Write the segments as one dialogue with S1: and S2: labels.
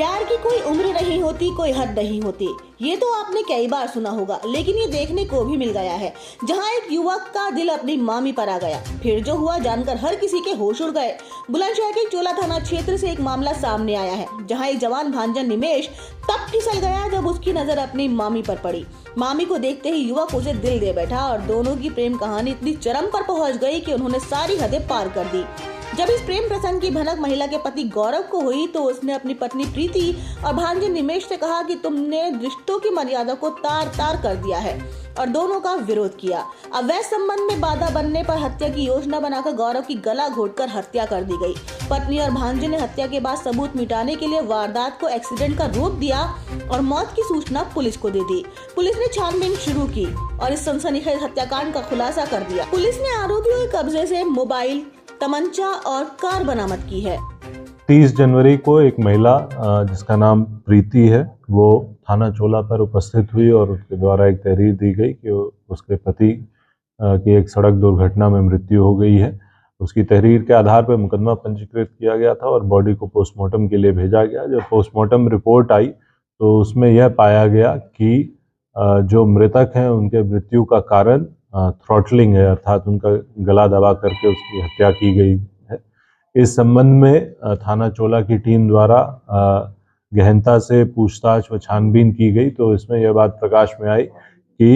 S1: प्यार की कोई उम्र नहीं होती, कोई हद नहीं होती। ये तो आपने कई बार सुना होगा, लेकिन ये देखने को भी मिल गया है जहां एक युवक का दिल अपनी मामी पर आ गया। फिर जो हुआ जानकर हर किसी के होश उड़ गए। बुलंदशहर के चोला थाना क्षेत्र से एक मामला सामने आया है, जहां एक जवान भांजा निमेश तब फिसल गया जब उसकी नजर अपनी मामी पर पड़ी। मामी को देखते ही युवक उसे दिल दे बैठा और दोनों की प्रेम कहानी इतनी चरम पर पहुंच गई कि उन्होंने सारी हदें पार कर दी। जब इस प्रेम प्रसंग की भनक महिला के पति गौरव को हुई तो उसने अपनी पत्नी प्रीति और भांजे निमेश से कहा कि तुमने रिश्तों की मर्यादा को तार तार कर दिया है और दोनों का विरोध किया। अवैध संबंध में बाधा बनने पर हत्या की योजना बनाकर गौरव की गला घोटकर हत्या कर दी गई। पत्नी और भांजे ने हत्या के बाद सबूत मिटाने के लिए वारदात को एक्सीडेंट का रूप दिया और मौत की सूचना पुलिस को दे दी। पुलिस ने छानबीन शुरू की और इस सनसनीखेज हत्याकांड का खुलासा कर दिया। पुलिस ने आरोपियों के कब्जे से मोबाइल, तमंचा और कार बरामद की है।
S2: 30 जनवरी को एक महिला जिसका नाम प्रीति है, वो थाना चोला पर उपस्थित हुई और उसके द्वारा एक तहरीर दी गई कि उसके पति की एक सड़क दुर्घटना में मृत्यु हो गई है। उसकी तहरीर के आधार पर मुकदमा पंजीकृत किया गया था और बॉडी को पोस्टमार्टम के लिए भेजा गया। जब पोस्टमार्टम रिपोर्ट आई तो उसमें यह पाया गया कि जो मृतक हैं उनके मृत्यु का कारण थ्रॉटलिंग है, अर्थात उनका गला दबा करके उसकी हत्या की गई है। इस संबंध में थाना चोला की टीम द्वारा गहनता से पूछताछ व छानबीन की गई तो इसमें यह बात प्रकाश में आई कि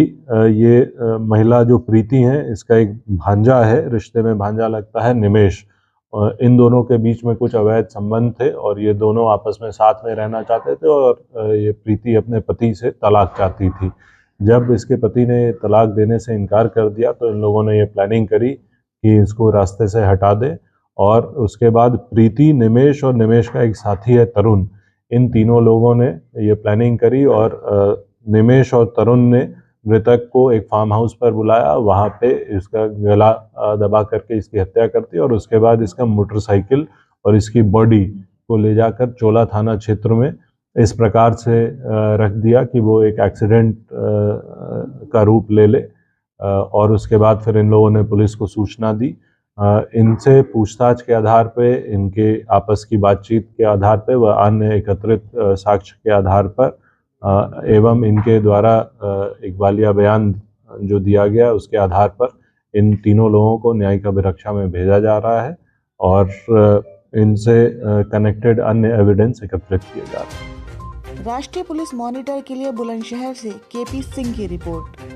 S2: ये महिला जो प्रीति है, इसका एक भांजा है, रिश्ते में भांजा लगता है निमेश। इन दोनों के बीच में कुछ अवैध संबंध थे और ये दोनों आपस में साथ में रहना चाहते थे और ये प्रीति अपने पति से तलाक चाहती थी। जब इसके पति ने तलाक देने से इनकार कर दिया तो इन लोगों ने ये प्लानिंग करी कि इसको रास्ते से हटा दे और उसके बाद प्रीति, निमेश और निमेश का एक साथी है तरुण, इन तीनों लोगों ने ये प्लानिंग करी और निमेश और तरुण ने मृतक को एक फार्म हाउस पर बुलाया। वहाँ पे इसका गला दबा करके इसकी हत्या कर दी और उसके बाद इसका मोटरसाइकिल और इसकी बॉडी को ले जाकर चोला थाना क्षेत्र में इस प्रकार से रख दिया कि वो एक एक्सीडेंट का रूप ले ले और उसके बाद फिर इन लोगों ने पुलिस को सूचना दी। इनसे पूछताछ के आधार पे, इनके आपस की बातचीत के आधार पे व अन्य एकत्रित साक्ष्य के आधार पर एवं इनके द्वारा इकबालिया बयान जो दिया गया उसके आधार पर इन तीनों लोगों को न्यायिक अभिरक्षा में भेजा जा रहा है और इनसे कनेक्टेड अन्य एविडेंस एकत्रित किए जा रहे हैं।
S1: राष्ट्रीय पुलिस मॉनिटर के लिए बुलंदशहर से केपी सिंह की रिपोर्ट।